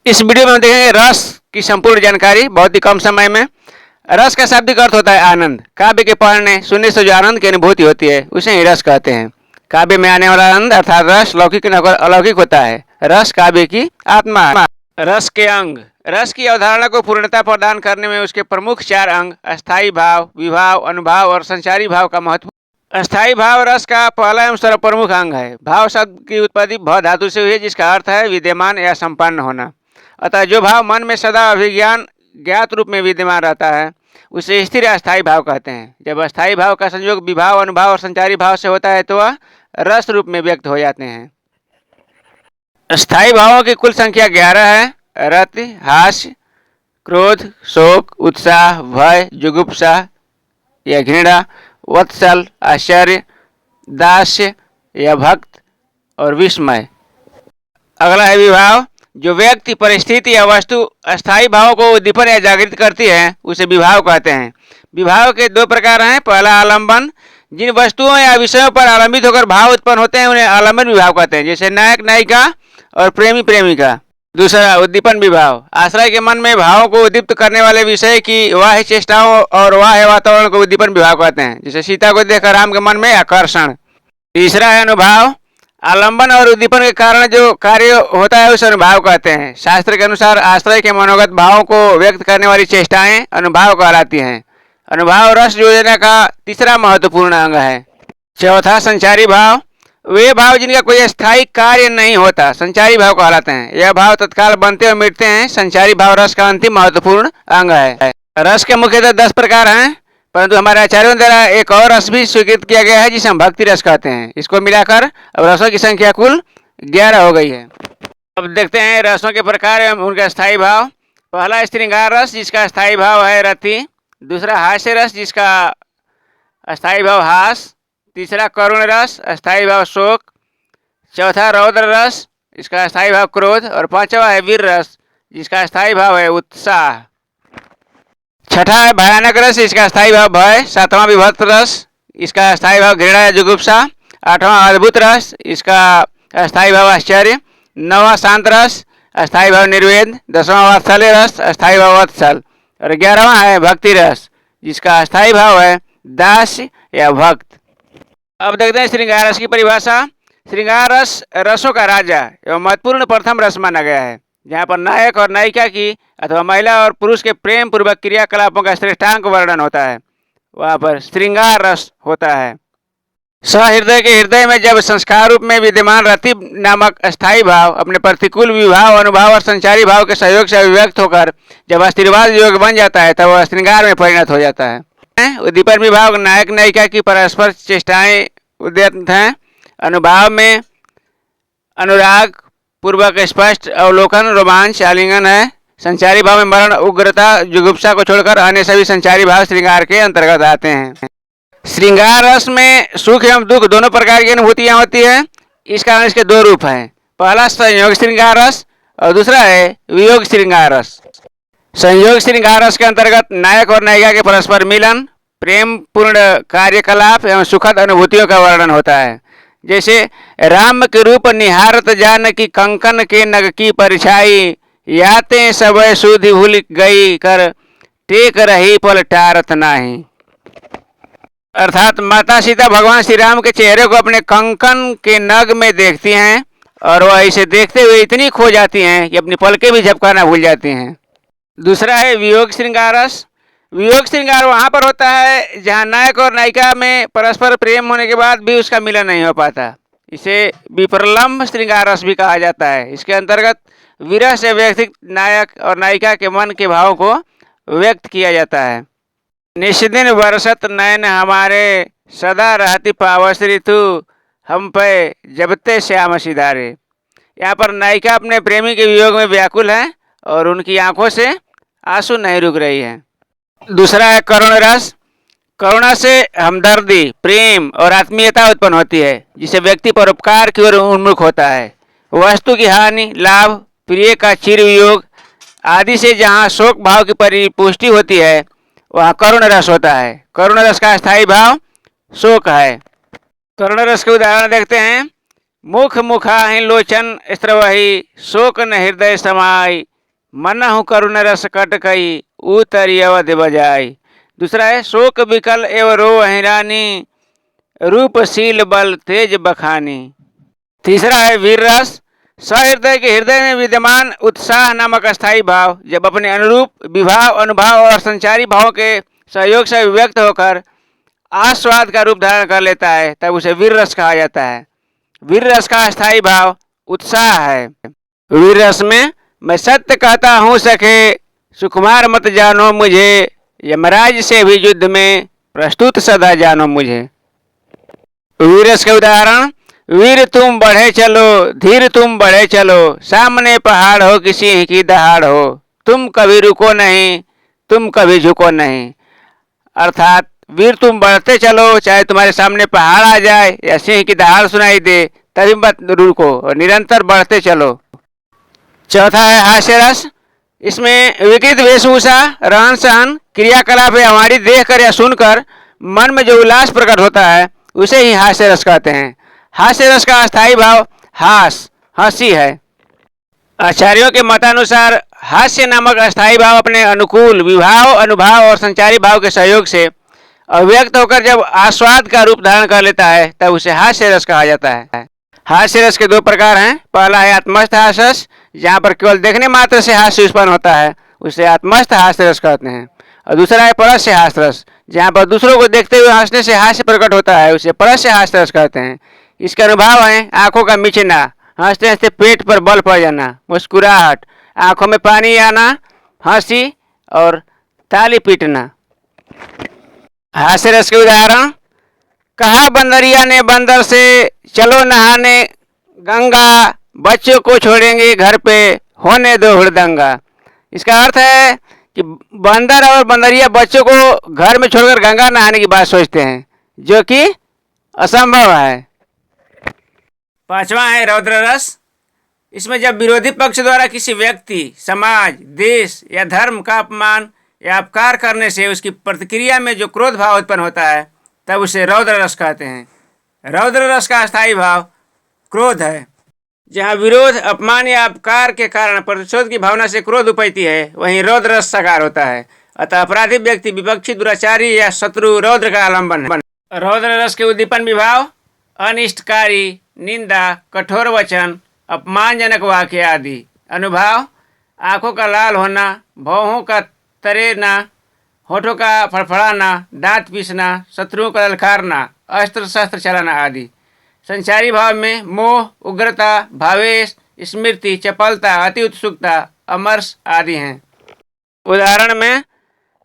इस वीडियो में हम देखेंगे रस की संपूर्ण जानकारी बहुत ही कम समय में। रस का शाब्दिक अर्थ होता है आनंद। काव्य के पढ़ने सुनने से जो आनंद की अनुभूति होती है उसे ही रस कहते हैं। काव्य में आने वाला आनंद अर्थात रस लौकिक न होकर अलौकिक होता है। रस काव्य की आत्मा है। रस के अंग। रस की अवधारणा को पूर्णता प्रदान करने में उसके प्रमुख 4 अंग अस्थायी भाव, विभाव, अनुभाव और संचारी भाव का महत्व। अस्थायी भाव रस का पहला एवं सर्वप्रमुख अंग है। भाव शब्द की उत्पत्ति भ धातु से हुई है, जिसका अर्थ है विद्यमान या संपन्न होना। अतः जो भाव मन में सदा अभिज्ञान ज्ञात रूप में विद्यमान रहता है उसे स्थिर अस्थायी भाव कहते हैं। जब अस्थायी भाव का संयोग विभाव, अनुभाव और संचारी भाव से होता है तो वह रस रूप में व्यक्त हो जाते हैं। स्थायी भावों की कुल संख्या 11 है। रति, हास्य, क्रोध, शोक, उत्साह, भय, जुगुप्सा या घृणा, वत्सल, आश्चर्य, दास्य या भक्त और विस्मय। अगला है विभाव। जो व्यक्ति, परिस्थिति या वस्तु अस्थायी भावों को उद्दीपन या जागृत करती है उसे विभाव कहते हैं। विभाव के 2 प्रकार हैं। पहला आलंबन। जिन वस्तुओं या विषयों पर आलंबित होकर भाव उत्पन्न होते हैं उन्हें आलंबन विभाव कहते हैं, जैसे नायक नायिका और प्रेमी प्रेमिका। दूसरा उद्दीपन विभाव। आश्रय के मन में भावों को उद्दीप्त करने वाले विषय की बाह्य चेष्टाओं और बाह्य वातावरण को उद्दीपन विभाव कहते हैं, जैसे सीता को देखकर राम के मन में आकर्षण। तीसरा है अनुभाव। आलंबन और उद्दीपन के कारण जो कार्य होता है उसे अनुभाव कहते हैं। शास्त्र के अनुसार आश्रय के मनोगत भावों को व्यक्त करने वाली चेष्टाएं अनुभाव कहलाती हैं। अनुभाव रस योजना का तीसरा महत्वपूर्ण अंग है। चौथा संचारी भाव। वे भाव जिनका कोई स्थायी कार्य नहीं होता संचारी भाव कहलाते हैं। यह भाव तत्काल बनते और मिटते हैं। संचारी भाव रस का अंतिम महत्वपूर्ण अंग है। रस के मुख्यतः 10 प्रकार हैं, परंतु हमारे आचार्यों द्वारा एक और रस भी स्वीकृत किया गया है जिसे हम भक्ति रस कहते हैं। इसको मिलाकर अब रसों की संख्या कुल 11 हो गई है। अब देखते हैं रसों के प्रकार एवं उनका स्थायी भाव। पहला श्रृंगार रस, जिसका स्थायी भाव है रति। दूसरा हास्य रस, जिसका अस्थायी भाव हास। तीसरा करुण रस, अस्थायी भाव शोक। चौथा रौद्र रस, इसका अस्थायी भाव क्रोध। और 5वां है वीर रस, जिसका अस्थायी भाव है उत्साह। छठा है भयानक रस, इसका स्थायी भाव भय। 7वां विभत्स रस, इसका स्थायी भाव घृणा या जुगुप्सा। 8वां अद्भुत रस, इसका अस्थायी भाव आश्चर्य। 9वां शांत रस, अस्थायी भाव निर्वेद। 10वां वात्सल्य रस, अस्थायी भाव वत्सल। और 11वां है भक्ति रस, जिसका अस्थायी भाव है दास्य या भक्त। अब देखते हैं श्रृंगार रस की परिभाषा। श्रृंगार रस रसों का राजा एवं महत्वपूर्ण प्रथम रस माना गया है, जहाँ पर नायक और नायिका की अथवा महिला और पुरुष के प्रेम पूर्वक क्रियाकलापों का श्रेष्ठांक वर्णन होता है, वहाँ पर श्रृंगार रस होता है। सहृदय के हृदय में जब संस्कार रूप में विद्यमान रति नामक अस्थायी भाव अपने प्रतिकूल विभाव, अनुभाव और संचारी भाव के सहयोग से अभिव्यक्त होकर जब आशीर्वाद योग बन जाता है तब वह श्रृंगार में परिणत हो जाता है। उद्दीपन विभाग। नायक नायिका की परस्पर चेष्टाएं उद्यत हैं। अनुभाव में अनुराग पूर्वक स्पष्ट अवलोकन, रोमांच, आलिंगन है। संचारी भाव में मरण, उग्रता, जुगुप्सा को छोड़कर अन्य सभी संचारी भाव श्रृंगार के अंतर्गत आते हैं। श्रृंगार रस में सुख एवं दुख दोनों प्रकार की अनुभूतियां होती है। इस कारण इसके 2 रूप हैं। पहला संयोग श्रृंगार रस और दूसरा है वियोग श्रृंगार रस। संयोग श्रृंगार रस के अंतर्गत नायक और नायिका के परस्पर मिलन, प्रेम पूर्ण कार्यकलाप एवं सुखद अनुभूतियों का वर्णन होता है, जैसे राम के रूप निहारत जान की कंकन के नग की परछाई, याते सब सुधि भूल गई कर टेक रही पल टारत नाही। अर्थात माता सीता भगवान श्री राम के चेहरे को अपने कंकन के नग में देखती हैं और वह इसे देखते हुए इतनी खो जाती हैं कि अपनी पलकें भी झपकाना भूल जाती हैं। दूसरा है वियोग श्रृंगार रस। वियोग श्रृंगार वहाँ पर होता है जहाँ नायक और नायिका में परस्पर प्रेम होने के बाद भी उसका मिलन नहीं हो पाता। इसे विप्रलम्भ श्रृंगार रस भी कहा जाता है। इसके अंतर्गत विरह से व्यथित नायक और नायिका के मन के भावों को व्यक्त किया जाता है। निष्दिन बरसत नयन हमारे, सदा रहती पावस ऋतु हम पे जबते श्याम सिधारे। यहाँ पर नायिका अपने प्रेमी के वियोग में व्याकुल है और उनकी आंखों से आंसू नहीं रुक रही है। दूसरा है करुण रस। करुणा से हमदर्दी, प्रेम और आत्मीयता उत्पन्न होती है, जिसे व्यक्ति परोपकार की ओर उन्मुख होता है। वस्तु की हानि, लाभ, प्रिय का चिर वियोग आदि से जहाँ शोक भाव की परिपुष्टि होती है वहाँ करुण रस होता है। करुण रस का स्थायी भाव शोक है। करुण रस के उदाहरण देखते हैं। मुख मुखाहि लोचन स्त्रवही, शोक न हृदय समाई, मनहु करुण रस कट कई उतरी अवध बजाई। दूसरा है शोक विकल एवं रो हिरानी रूपशील बल तेज बखानी। तीसरा है वीर रस, सहृदय के हृदय में विद्यमान उत्साह नामक अस्थायी भाव जब अपने अनुरूप विभाव अनुभाव और संचारी भावों के सहयोग से व्यक्त होकर आस्वाद का रूप धारण कर लेता है तब उसे वीर रस कहा जाता है। वीर रस का अस्थायी भाव उत्साह है। वीर रस में मैं सत्य कहता हूँ सखे सुकुमार मत जानो मुझे, यमराज से भी युद्ध में प्रस्तुत सदा जानो मुझे। वीर रस के उदाहरण, वीर तुम बढ़े चलो धीर तुम बढ़े चलो, सामने पहाड़ हो किसी की दहाड़ हो, तुम कभी रुको नहीं तुम कभी झुको नहीं। अर्थात वीर तुम बढ़ते चलो, चाहे तुम्हारे सामने पहाड़ आ जाए या सिंह की दहाड़ सुनाई दे तभी मत रुको और निरंतर बढ़ते चलो। चौथा है हास्य रस, इसमें विकृत वेशभूषा रहन सहन क्रियाकलाप या हमारी देखकर या सुनकर मन में जो उल्लास प्रकट होता है उसे ही हास्य रस कहते हैं। हास्य रस का अस्थायी भाव हंसी है। आचार्यों के मतानुसार हास्य नामक अस्थायी भाव अपने अनुकूल विभाव अनुभाव और संचारी भाव के सहयोग से अव्यक्त होकर जब आस्वाद का रूप धारण कर लेता है तब उसे हास्य रस कहा जाता है। हास्य रस के दो प्रकार हैं। पहला है आत्मस्थ हास्य रस, जहाँ पर केवल देखने मात्र से हास्य उत्पन्न होता है उसे आत्मस्थ हास्य रस कहते हैं। और दूसरा है परस्य हास्य रस, जहाँ पर दूसरों को देखते हुए हंसने से हास्य प्रकट होता है उसे परस्य हास्य रस कहते हैं। इसके अनुभव है आंखों का मिचना, हंसते हंसते पेट पर बल पड़ जाना, मुस्कुराहट, आंखों में पानी आना, हंसी और ताली पीटना। हास्य रस के उदाहरण, कहा बंदरिया ने बंदर से चलो नहाने गंगा, बच्चों को छोड़ेंगे घर पे होने दो हुड़दंगा। इसका अर्थ है कि बंदर और बंदरिया बच्चों को घर में छोड़कर गंगा नहाने की बात सोचते हैं जो कि असंभव है। पांचवा है रौद्र रस, इसमें जब विरोधी पक्ष द्वारा किसी व्यक्ति समाज देश या धर्म का अपमान या अपकार करने से उसकी प्रतिक्रिया में जो क्रोध भाव उत्पन्न होता है तब उसे रौद्र रस कहते हैं। रौद्र रस का अस्थायी भाव क्रोध है। जहाँ विरोध अपमान या अपकार के कारण प्रतिशोध की भावना से क्रोध उपजती है वहीं रौद्र रस साकार होता है। अतः अपराधी व्यक्ति विपक्षी दुराचारी या शत्रु रौद्र का आलम्बन है। रौद्र रस के उद्दीपन विभाव अनिष्टकारी, निंदा, कठोर वचन, अपमानजनक वाक्य आदि। अनुभाव आंखों का लाल होना, भौहों का तरेना, होठों का फड़फड़ाना, दांत पीसना, शत्रुओं का ललकारना, अस्त्र शस्त्र चलाना आदि। संचारी भाव में मोह, उग्रता, भावेश, स्मृति, चपलता, अति उत्सुकता, अमर्ष आदि हैं। उदाहरण में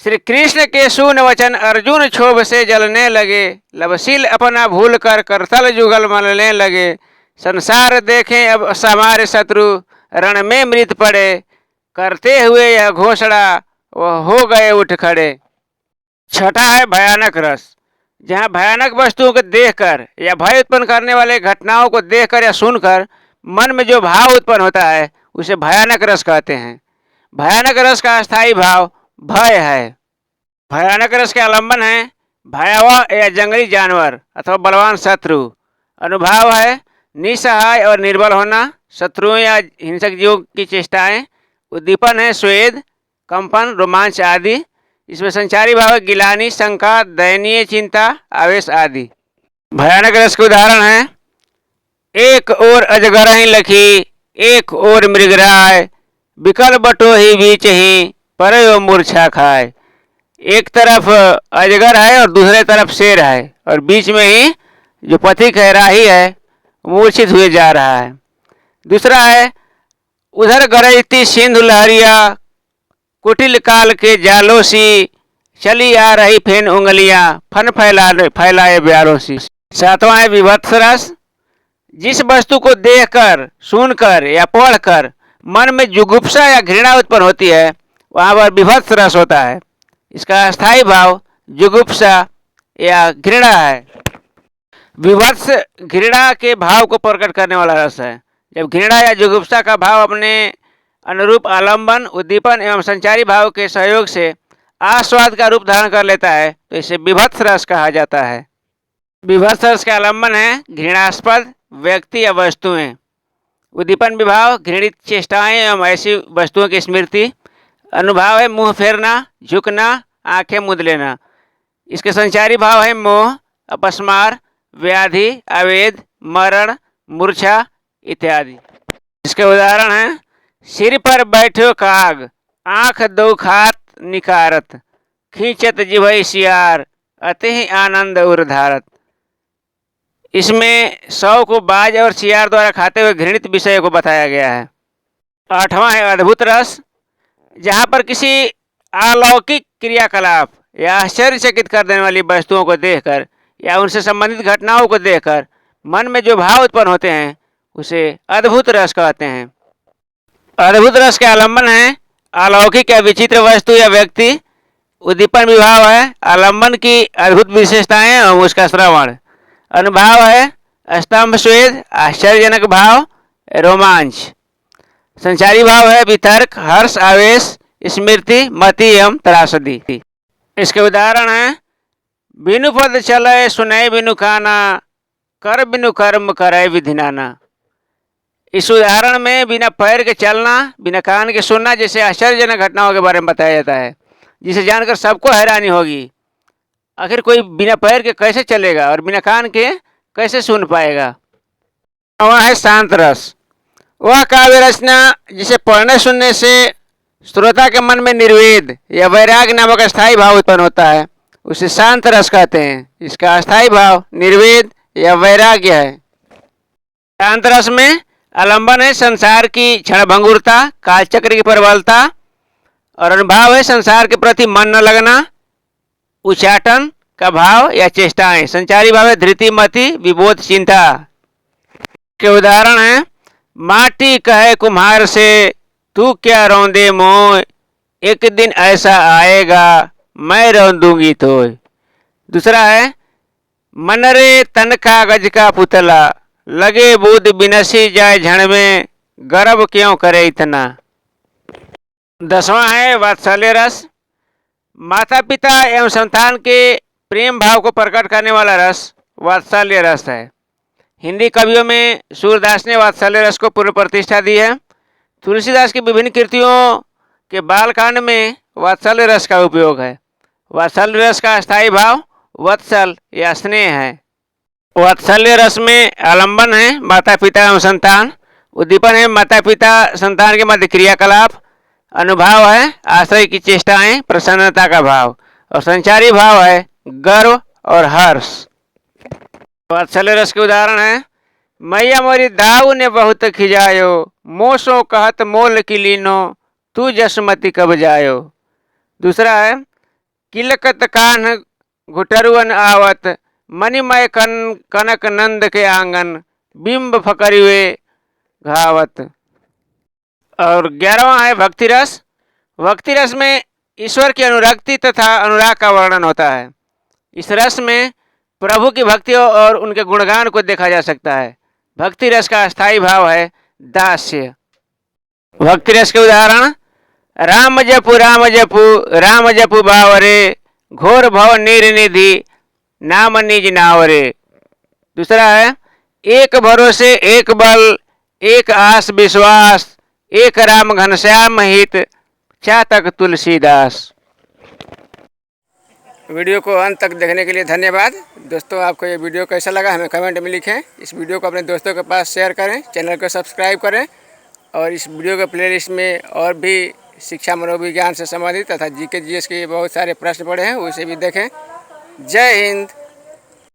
श्री कृष्ण के सून वचन अर्जुन क्षोभ से जलने लगे, लवशील अपना भूल कर करतल जुगल मलने लगे, संसार देखें अब समारे शत्रु रण में मृत पड़े, करते हुए यह घोषणा वह हो गए उठ खड़े। छठा है भयानक रस, जहाँ भयानक वस्तुओं को देखकर या भय उत्पन्न करने वाले घटनाओं को देखकर या सुनकर मन में जो भाव उत्पन्न होता है उसे भयानक रस कहते हैं। भयानक रस का अस्थायी भाव भय है। भयानक रस के आलम्बन है भयावह या जंगली जानवर अथवा बलवान शत्रु। अनुभाव है निसहाय और निर्बल होना, शत्रुओं या हिंसक जीवों की चेष्टाएं। उद्दीपन है स्वेद, कंपन, रोमांच आदि। इसमें संचारी भाव है गिलानी, शंका, दयनीय चिंता, आवेश आदि। भयानक रस के उदाहरण हैं एक ओर अजगर ही लखी, एक ओर मृगराय, बिकल बटो ही बीच ही पर मूर्छा खाए। एक तरफ अजगर है और दूसरे तरफ शेर है और बीच में ही जो पथिक है राही है मूर्छित हुए जा रहा है। दूसरा है उधर गरजती सिंधु लहरिया, कुटिल काल के जालों सी, चली आ रही फेन उंगलियां फन फैलाए ब्यालों सी। सातवां है विभत्स रस, जिस वस्तु को देखकर सुनकर या पढ़कर मन में जुगुप्सा या घृणा उत्पन्न होती है वहाँ पर विभत्स रस होता है। इसका अस्थायी भाव जुगुप्सा या घृणा है। विभत्स घृणा के भाव को प्रकट करने वाला रस है। जब घृणा या जुगुप्सा का भाव अपने अनुरूप आलंबन, उद्दीपन एवं संचारी भाव के सहयोग से आस्वाद का रूप धारण कर लेता है तो इसे विभत्स रस कहा जाता है। विभत्स रस के आलंबन है घृणास्पद व्यक्ति या वस्तुएं। उद्दीपन विभाव घृणित चेष्टाएं एवं ऐसी वस्तुओं की स्मृति। अनुभाव है मुंह फेरना, झुकना, आंखें मूंद लेना। इसके संचारी भाव है मोह, अपस्मार, व्याधि, अवेद, मरण, मूर्छा इत्यादि। इसके उदाहरण हैं सिर पर बैठो काग, आंख दो खात निकारत, खींचत जिभई सियार, अति ही आनंद उर्धारत। इसमें सौ को बाज और सियार द्वारा खाते हुए घृणित विषय को बताया गया है। 8वां है अद्भुत रस, जहाँ पर किसी अलौकिक क्रियाकलाप या आश्चर्यचकित कर देने वाली वस्तुओं को देखकर या उनसे संबंधित घटनाओं को देखकर मन में जो भाव उत्पन्न होते हैं उसे अद्भुत रस कहते हैं। अद्भुत रस के आलंबन है अलौकिक या विचित्र वस्तु या व्यक्ति। उद्दीपन विभाव है आलंबन की अद्भुत विशेषताएं और उसका श्रवण। अनुभाव है स्तंभ स्वेद, आश्चर्यजनक भाव, रोमांच। संचारी भाव है वितर्क, हर्ष, आवेश, स्मृति, मति एवं त्रासदी। इसके उदाहरण हैं बिनु पद चलय सुनय बिनु काना, कर बिनु कर्म करय विधि नाना। इस उदाहरण में बिना पैर के चलना, बिना कान के सुनना जैसे आश्चर्यजनक घटनाओं के बारे में बताया जाता है, जिसे जानकर सबको हैरानी होगी। आखिर कोई बिना पैर के कैसे चलेगा और बिना कान के कैसे सुन पाएगा। वह है शांत रस, वह काव्य रचना जिसे पढ़ने सुनने से श्रोता के मन में निर्वेद या वैराग्य नामक अस्थायी भाव उत्पन्न होता है, उसे शांत रस कहते हैं। इसका अस्थायी भाव निर्वेद या वैराग्य है। शांत रस में आलंबन है संसार की क्षणभंगुरता, कालचक्र की प्रबलता, और अनुभाव है संसार के प्रति मन न लगना, उच्चाटन का भाव या चेष्टाएं। संचारी भाव है धृति, मति, विबोध, चिंता। के उदाहरण हैं माटी कहे कुम्हार से, तू क्या रौंदे मोय, एक दिन ऐसा आएगा मैं रौंदूंगी तोय। दूसरा है मनरे तन कागज का पुतला, लगे बूद बिनसी जाए झण में, गर्व क्यों करे इतना। 10वां है वात्सल्य रस, माता पिता एवं संतान के प्रेम भाव को प्रकट करने वाला रस वात्सल्य रस है। हिंदी कवियों में सूरदास ने वात्सल्य रस को पूर्ण प्रतिष्ठा दी है। तुलसीदास की विभिन्न कृतियों के बालकांड में वात्सल्य रस का उपयोग है। वात्सल्य रस का अस्थायी भाव वत्सल या स्नेह है। वात्सल्य रस में आलंबन है माता पिता एवं संतान। उद्दीपन है माता पिता संतान के मध्य क्रियाकलाप। अनुभाव है आश्रय की चेष्टाएं, प्रसन्नता का भाव, और संचारी भाव है गर्व और हर्ष। वात्सल्य रस के उदाहरण है मैया मोरी दाऊ ने बहुत खिजायो, मोसो कहत मोल की लीनो, तू जसमती कब जायो। दूसरा है किलकत कान घुटरुअन आवत, मणिमय कनक नंद के आंगन, बिंब फकरिवे घावत। और 11वां है भक्ति रस। भक्ति रस में ईश्वर की अनुरक्ति तथा अनुराग का वर्णन होता है। इस रस में प्रभु की भक्ति और उनके गुणगान को देखा जा सकता है। भक्ति रस का अस्थायी भाव है दास्य। भक्ति रस के उदाहरण राम जपु राम जपु, राम जपु बावरे, घोर भव नीर निधि, नाम निज नावरे। दूसरा है एक भरोसे एक बल, एक आस विश्वास, एक राम घनश्याम हित, चातक तुलसीदास। वीडियो को अंत तक देखने के लिए धन्यवाद। दोस्तों आपको ये वीडियो कैसा लगा हमें कमेंट में लिखें। इस वीडियो को अपने दोस्तों के पास शेयर करें, चैनल को सब्सक्राइब करें, और इस वीडियो के प्लेलिस्ट में और भी शिक्षा मनोविज्ञान से संबंधित तथा जीके जीएस के बहुत सारे प्रश्न पड़े हैं, उसे भी देखें। जय हिंद।